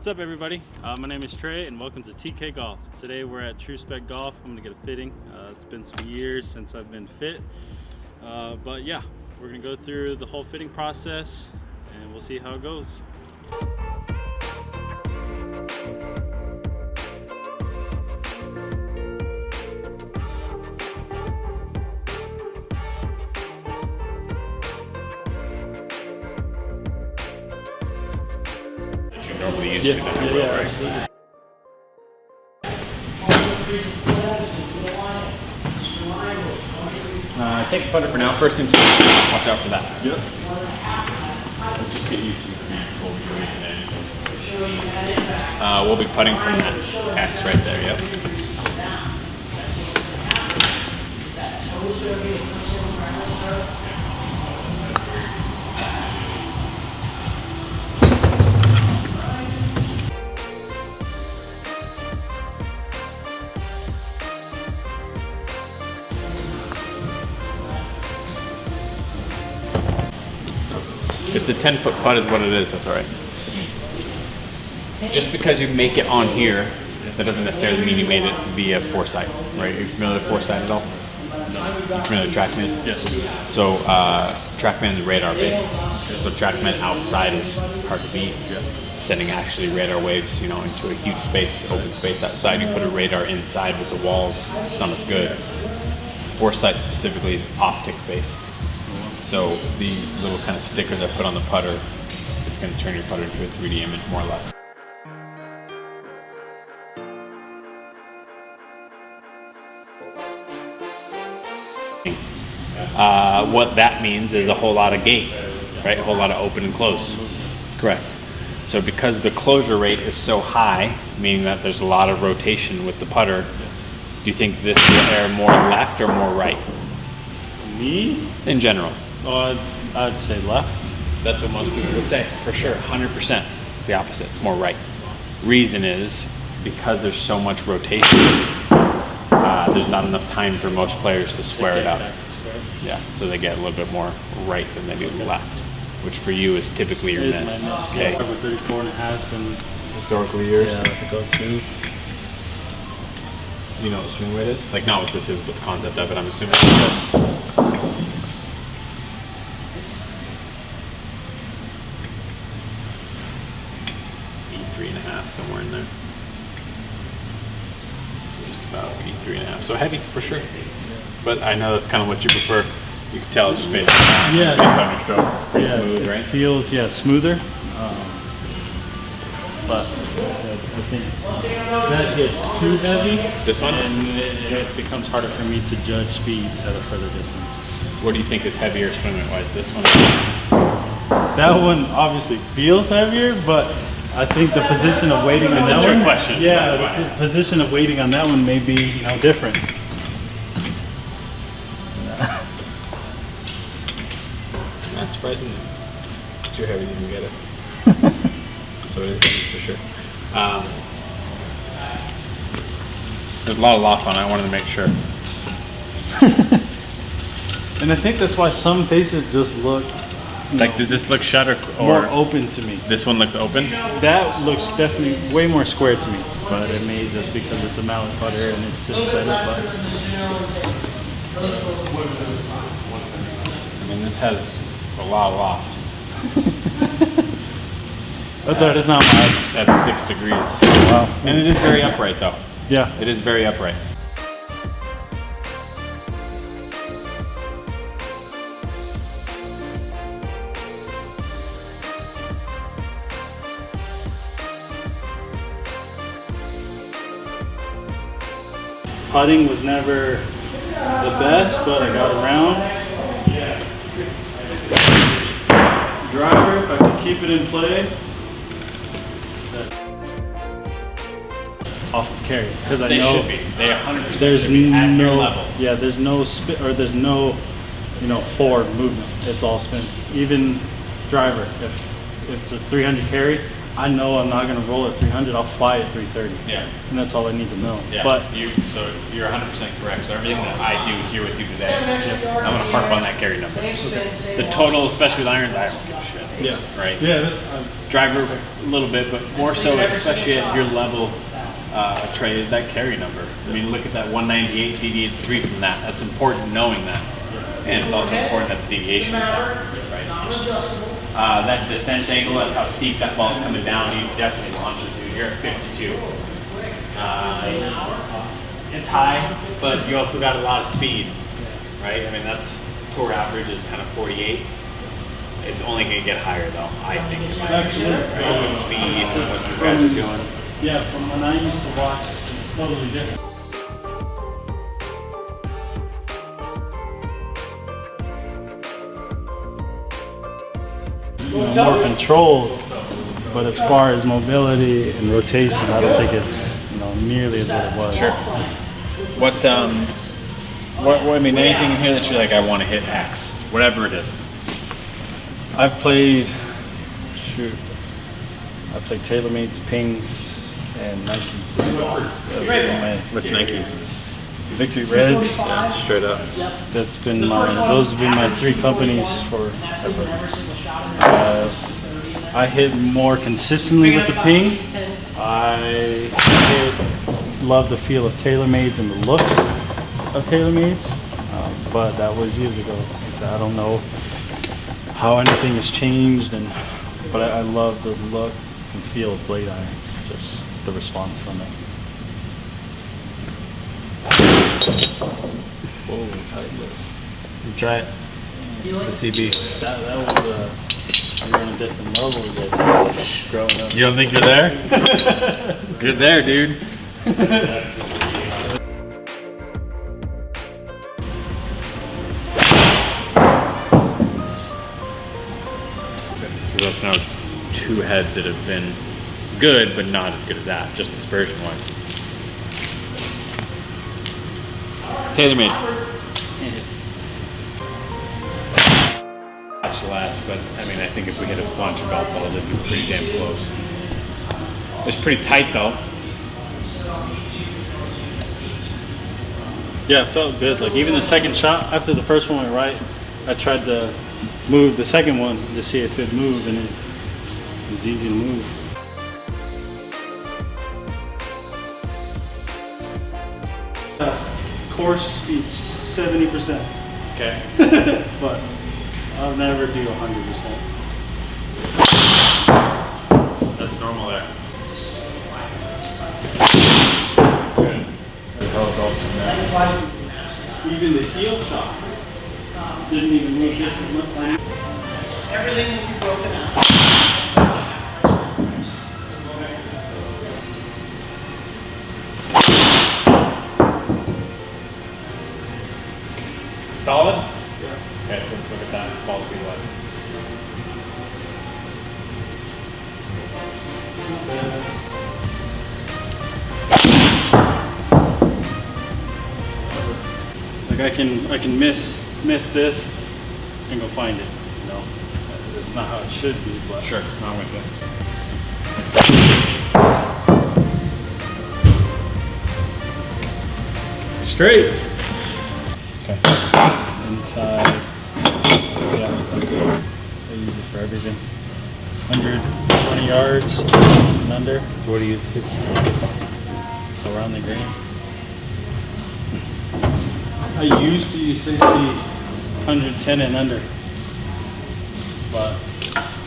What's up, everybody? My name is Trey and welcome to TK Golf. Today we're at True Spec Golf. I'm gonna get a fitting. It's been some years since I've been fit, but yeah, we're gonna go through the whole fitting process and we'll see how it goes. Normally used to right? Take a putter for now. First things first, watch out for that. Yep. Just get used to the speed before we do anything. We'll be putting from that X right there, yep. It's a 10-foot putt is what it is, that's all right. Just because you make it on here, that doesn't necessarily mean you made it via foresight, right? Are you familiar with foresight at all? You familiar with TrackMan? Yes. So TrackMan's radar based. So TrackMan outside is hard to beat. Sending actually radar waves, you know, into a huge space, open space outside. You put a radar inside with the walls, it's not as good. Foresight specifically is optic based. So these little kind of stickers I put on the putter, it's going to turn your putter into a 3D image more or less. What that means is a whole lot of gate, right? A whole lot of open and close. Correct. So because the closure rate is so high, meaning that there's a lot of rotation with the putter, do you think this will air more left or more right? Me? In general. I'd say left. That's what most people would say, for sure, 100%. It's the opposite, it's more right. Reason is, because there's so much rotation, there's not enough time for most players to square it out. Yeah, so they get a little bit more right than they do left, which for you is typically your miss. Okay. 34.5 has been Historically yours? yeah, the go-to. You know what swing weight is? Like, not what this is, but the concept of it, I'm assuming. 83.5, somewhere in there. Just about 83.5. So heavy, for sure. But I know that's kind of what you prefer. You can tell just based on, based on your stroke. It's pretty smooth, right? It feels, smoother. But I think that gets too heavy. This one? And it becomes harder for me to judge speed at a further distance. What do you think is heavier swing weight wise? This one? That one obviously feels heavier, but I think the position of weighting on that one. It's a trick question. Yeah, the position of weighting on that one may be, different. Not surprisingly. It's too heavy to even get it. So it is heavy for sure. There's a lot of loft on it. I wanted to make sure. And I think that's why some faces just look Like, does this look shut or more open to me. This one looks open? That looks definitely way more square to me, but it may just because it's a mallet putter and it sits better. But I mean, this has a lot of loft. that's all right, it's not mine. That's 6 degrees. Wow. And it is very upright, though. Yeah. It is very upright. Putting was never the best, but I got around. Driver, if I could keep it in play. Off of carry, because I know should be. They 100% there's should be at your no level. Yeah, there's no spin or there's no forward movement. It's all spin. Even driver, if it's a 300 carry, I know I'm not going to roll at 300. I'll fly at 330. Yeah. And that's all I need to know. Yeah. But so you're 100% correct. So everything that I do here with you today, I'm going to harp on that carry number. The total, especially with irons, I don't give a shit. yeah. Right? Yeah. driver a little bit, but more so, especially at your level, Trey, is that carry number. I mean, look at that 198, deviate 3 from that. That's important knowing that. And it's also important that the deviation is that, right? That descent angle, that's how steep that ball's coming down, you definitely launch it to. You're at 52. It's high, but you also got a lot of speed, right? I mean, that's tour average is kind of 48. It's only going to get higher though, I think. Absolutely. Right? With speed and what these guys are doing. Yeah, from when I used to watch, it's totally different. More control, but as far as mobility and rotation, I don't think it's nearly as what it was. Sure. What I mean, anything in here that you're like, I want to hit X, whatever it is. I've played, I played TaylorMade's, Pings, and Nikes. Which Nikes? Victory Reds. Yeah, straight up. Those have been my 3 companies forever. I hit more consistently with the Ping. I love the feel of TaylorMade's and the looks of TaylorMade's, but that was years ago. I don't know how anything has changed, but I love the look and feel of blade irons, just the response from it. Whoa, tightless. Try it. The CB. That was you're on a different level with growing up. You don't think you're there? You're there, dude. That's now 2 heads that have been good, but not as good as that, just dispersion wise. TaylorMade. Watch last, but I mean, I think if we hit a bunch of golf balls, it'd be pretty damn close. It's pretty tight though. Yeah, it felt good. Like even the second shot, after the first one went right, I tried to move the second one to see if it'd move, and it was easy to move. Course speed 70%. Okay. But I'll never do 100%. That's normal there. Even the heel shot didn't even make this as much. Everything will be broken out. Solid? Yeah. Okay, so look at that ball speed wise. Like I can miss this and go find it. It's not how it should be, but Sure, I'm with you. Straight. Okay. inside, yeah, I use it for everything. 120 yards and under. So what do you use? 60? Around the green. I used to use 60, 110 and under, but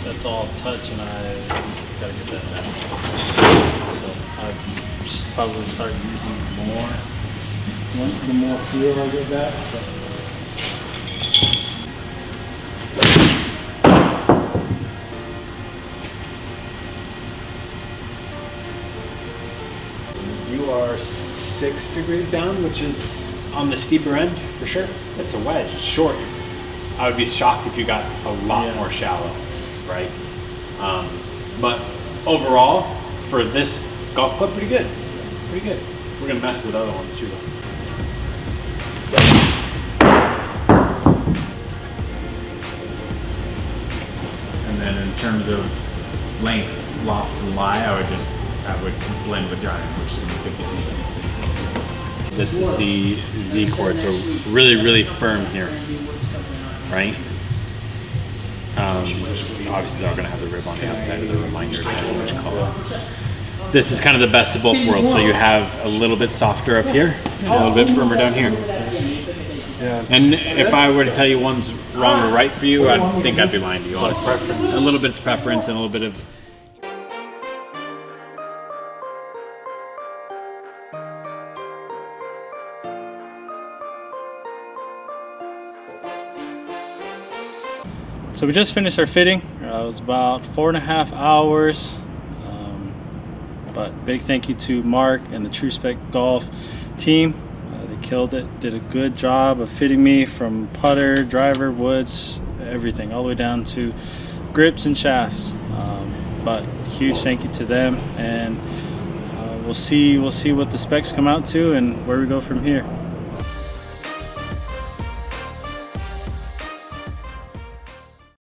that's all touch, and I gotta get that back. So I'd probably start using more. The more feel I get back. But You are 6 degrees down, which is on the steeper end for sure. It's a wedge. It's short. I would be shocked if you got a lot more shallow, right? But overall, for this golf club, pretty good. Pretty good. We're gonna mess with other ones too, though. And then in terms of length, loft, and lie, I would blend with your iron, which is gonna be 52, 76. This is the Z chord, so really, really firm here, right? Obviously, they're going to have the rib on the outside of the reminder to which color. This is kind of the best of both worlds. So you have a little bit softer up here, and a little bit firmer down here. Yeah. And if I were to tell you one's wrong or right for you, I think I'd be lying to you, honestly. A little bit of preference and a little bit of... So we just finished our fitting. It was about 4.5 hours. But big thank you to Mark and the True Spec Golf team. They killed it, did a good job of fitting me from putter, driver, woods, everything, all the way down to grips and shafts. But huge thank you to them, and we'll see what the specs come out to and where we go from here.